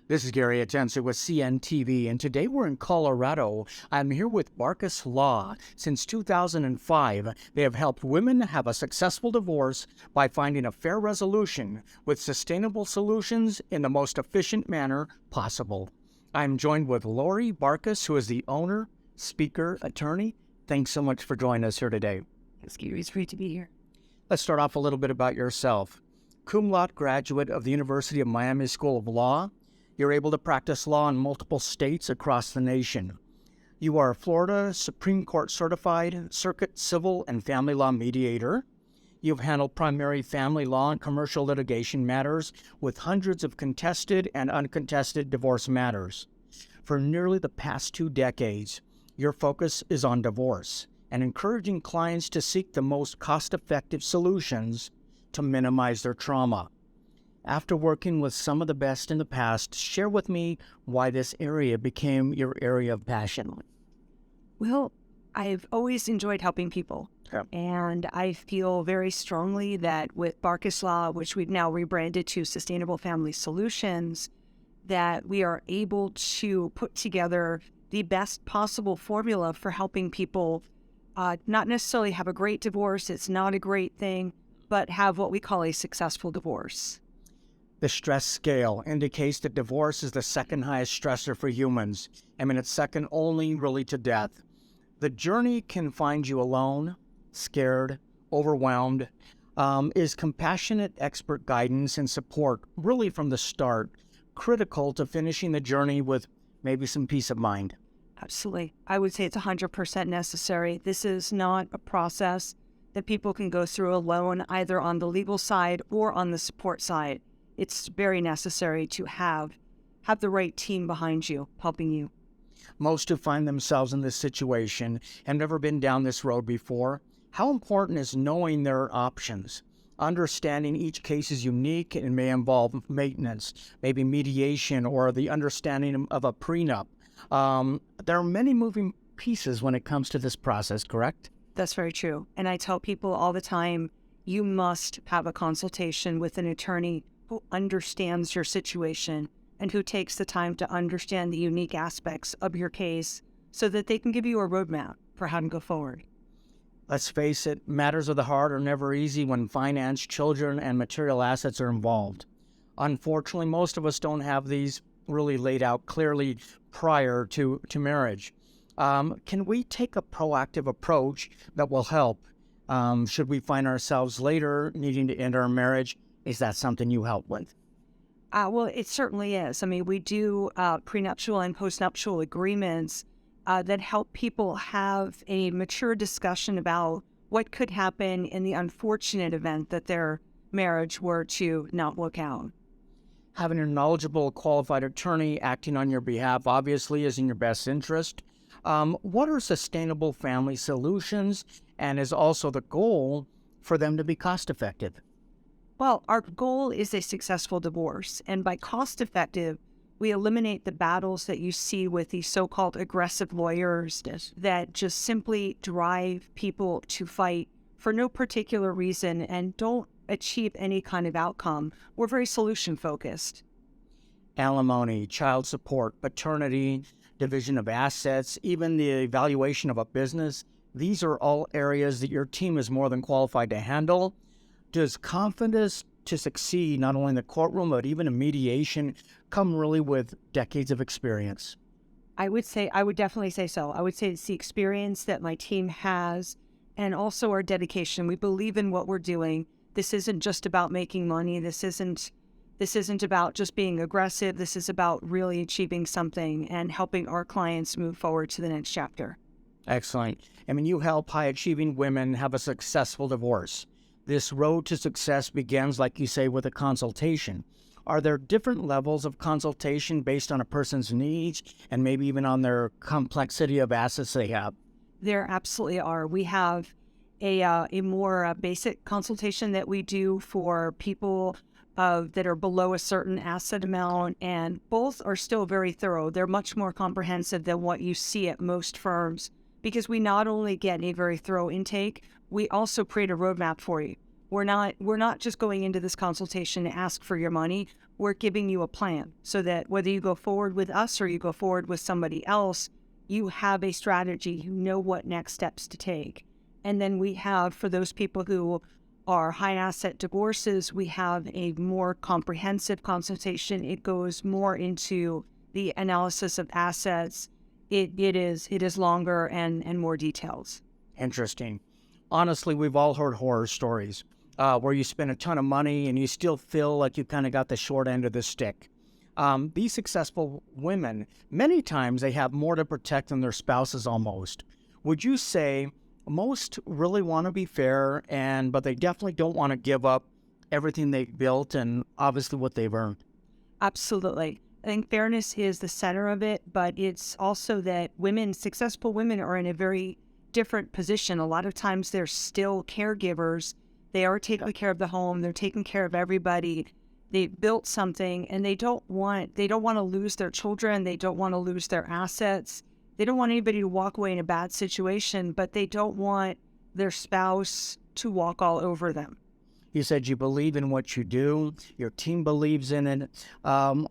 This is Gary Atencio with CNTV, and today we're in Colorado. I'm here with Barkas Law. Since 2005, they have helped women have a successful divorce by finding a fair resolution with sustainable solutions in the most efficient manner possible. I'm joined with Lori Barkus, who is the owner, speaker, attorney. Thanks so much for joining us here today. Thanks, Gary. It's great to be here. Let's start off a little bit about yourself. Cum laude graduate of the University of Miami School of Law. You're able to practice law in multiple states across the nation. You are a Florida Supreme Court certified circuit civil and family law mediator. You've handled primary family law and commercial litigation matters with hundreds of contested and uncontested divorce matters. For nearly the past 2 decades, your focus is on divorce and encouraging clients to seek the most cost-effective solutions to minimize their trauma. After working with some of the best in the past, share with me why this area became your area of passion. Well, I've always enjoyed helping people. Yeah. And I feel very strongly that with Barkas Law, which we've now rebranded to Sustainable Family Solutions, that we are able to put together the best possible formula for helping people not necessarily have a great divorce, it's not a great thing, but have what we call a successful divorce. The stress scale indicates that divorce is the second highest stressor for humans. It's second only really to death. The journey can find you alone, scared, overwhelmed. Is compassionate expert guidance and support really from the start critical to finishing the journey with maybe some peace of mind? Absolutely. I would say it's 100% necessary. This is not a process that people can go through alone, either on the legal side or on the support side. It's very necessary to have the right team behind you, helping you. Most who find themselves in this situation have never been down this road before. How important is knowing their options? Understanding each case is unique and may involve maintenance, maybe mediation, or the understanding of a prenup. There are many moving pieces when it comes to this process, correct? That's very true. And I tell people all the time, you must have a consultation with an attorney who understands your situation and who takes the time to understand the unique aspects of your case so that they can give you a roadmap for how to go forward. Let's face it, matters of the heart are never easy when finance, children, and material assets are involved. Unfortunately, most of us don't have these really laid out clearly prior to marriage. Can we take a proactive approach that will help? Should we find ourselves later needing to end our marriage? Is that something you help with? Well, it certainly is. We do prenuptial and postnuptial agreements that help people have a mature discussion about what could happen in the unfortunate event that their marriage were to not work out. Having a knowledgeable, qualified attorney acting on your behalf obviously is in your best interest. What are sustainable family solutions, and is also the goal for them to be cost-effective? Well, our goal is a successful divorce, and by cost-effective, we eliminate the battles that you see with these so-called aggressive lawyers that just simply drive people to fight for no particular reason and don't achieve any kind of outcome. We're very solution-focused. Alimony, child support, paternity, division of assets, even the evaluation of a business, these are all areas that your team is more than qualified to handle. Does confidence to succeed, not only in the courtroom, but even in mediation, come really with decades of experience? I would definitely say so. I would say it's the experience that my team has and also our dedication. We believe in what we're doing. This isn't just about making money. This isn't about just being aggressive. This is about really achieving something and helping our clients move forward to the next chapter. Excellent. You help high-achieving women have a successful divorce. This road to success begins, like you say, with a consultation. Are there different levels of consultation based on a person's needs and maybe even on their complexity of assets they have? There absolutely are. We have a more basic consultation that we do for people that are below a certain asset amount, and both are still very thorough. They're much more comprehensive than what you see at most firms because we not only get a very thorough intake, we also create a roadmap for you. We're not just going into this consultation to ask for your money. we're giving you a plan so that whether you go forward with us or you go forward with somebody else, you have a strategy, you know what next steps to take. And then we have, for those people who are high asset divorces, we have a more comprehensive consultation. It goes more into the analysis of assets. It is longer and more details. Interesting. Honestly, we've all heard horror stories where you spend a ton of money and you still feel like you kind of got the short end of the stick. These successful women, many times they have more to protect than their spouses almost. Would you say most really want to be fair, but they definitely don't want to give up everything they've built and obviously what they've earned? Absolutely. I think fairness is the center of it, but it's also that successful women are in a very different position. A lot of times they're still caregivers. They are taking care of the home. They're taking care of everybody. They built something and they don't want to lose their children. They don't want to lose their assets. They don't want anybody to walk away in a bad situation, but they don't want their spouse to walk all over them. You said you believe in what you do. Your team believes in it.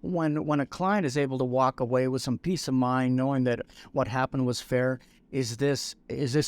When a client is able to walk away with some peace of mind, knowing that what happened was fair, is this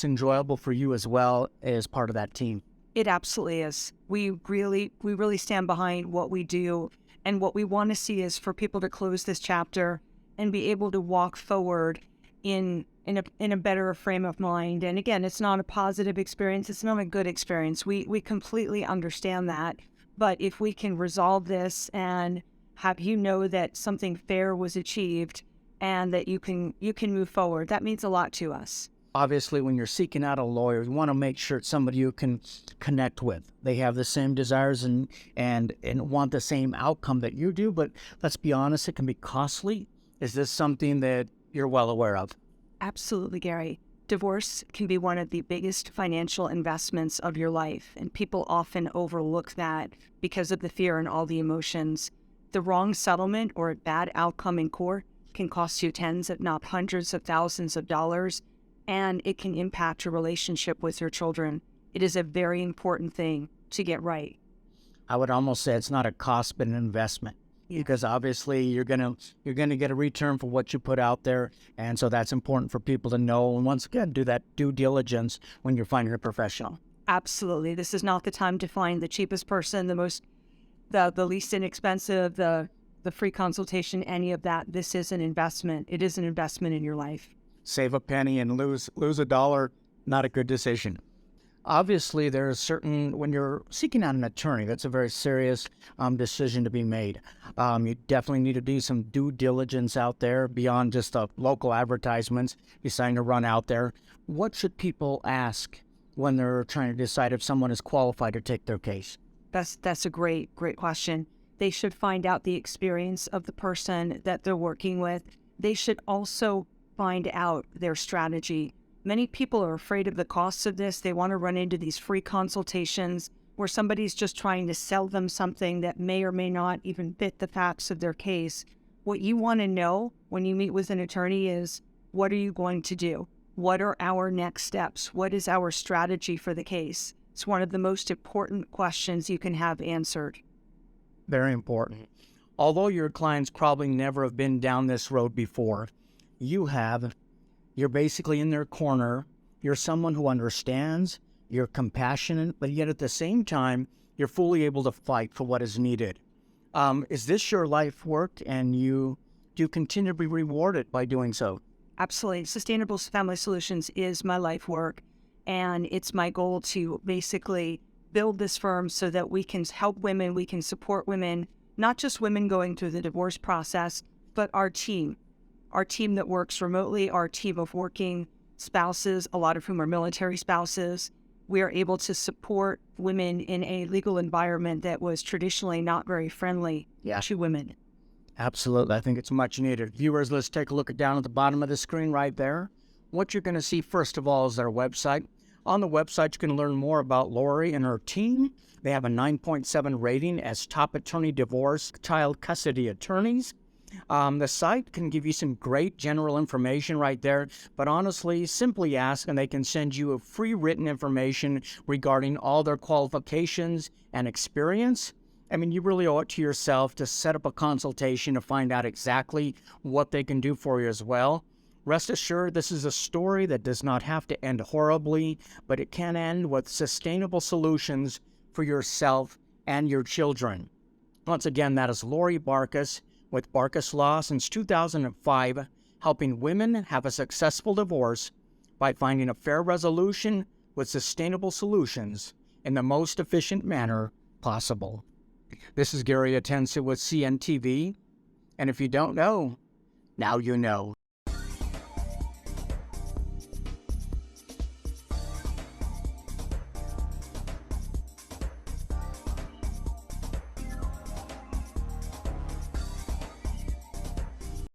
enjoyable for you as well as part of that team? It absolutely is. We really stand behind what we do, and what we want to see is for people to close this chapter and be able to walk forward in a better frame of mind. And again, it's not a positive experience. It's not a good experience. We completely understand that. But if we can resolve this and have you know that something fair was achieved and that you can move forward, that means a lot to us. Obviously, when you're seeking out a lawyer, you want to make sure it's somebody you can connect with. They have the same desires and want the same outcome that you do. But let's be honest, it can be costly. Is this something that you're well aware of? Absolutely, Gary. Divorce can be one of the biggest financial investments of your life, and people often overlook that because of the fear and all the emotions. The wrong settlement or a bad outcome in court can cost you tens, if not hundreds of thousands of dollars, and it can impact your relationship with your children. It is a very important thing to get right. I would almost say it's not a cost, but an investment. Yeah. Because obviously you're gonna get a return for what you put out there, and so that's important for people to know. And once again, do that due diligence when you're finding a professional. Absolutely, this is not the time to find the cheapest person, the least inexpensive, the free consultation, any of that. This is an investment. It is an investment in your life. Save a penny and lose a dollar, not a good decision. Obviously, when you're seeking out an attorney, that's a very serious decision to be made. You definitely need to do some due diligence out there beyond just the local advertisements, deciding to run out there. What should people ask when they're trying to decide if someone is qualified to take their case? That's a great question. They should find out the experience of the person that they're working with. They should also find out their strategy. Many people are afraid of the costs of this. They want to run into these free consultations where somebody's just trying to sell them something that may or may not even fit the facts of their case. What you want to know when you meet with an attorney is, what are you going to do? What are our next steps? What is our strategy for the case? It's one of the most important questions you can have answered. Very important. Although your clients probably never have been down this road before, you're basically in their corner. You're someone who understands, you're compassionate, but yet at the same time, you're fully able to fight for what is needed. Is this your life work, and do you continue to be rewarded by doing so? Absolutely. Sustainable Family Solutions is my life work, and it's my goal to basically build this firm so that we can help women, we can support women, not just women going through the divorce process, but our team that works remotely, our team of working spouses, a lot of whom are military spouses. We are able to support women in a legal environment that was traditionally not very friendly to women. Absolutely. I think it's much needed. Viewers, let's take a look down at the bottom of the screen right there. What you're going to see, first of all, is their website. On the website, you can learn more about Lori and her team. They have a 9.7 rating as top attorney divorce child custody attorneys. The site can give you some great general information right there, but honestly, simply ask and they can send you a free written information regarding all their qualifications and experience. I mean, you really owe it to yourself to set up a consultation to find out exactly what they can do for you as well. Rest assured, this is a story that does not have to end horribly, but it can end with sustainable solutions for yourself and your children. Once again, that is Lori Barkas with Barkas Law since 2005, helping women have a successful divorce by finding a fair resolution with sustainable solutions in the most efficient manner possible. This is Gary Atencio with CNTV, and if you don't know, now you know.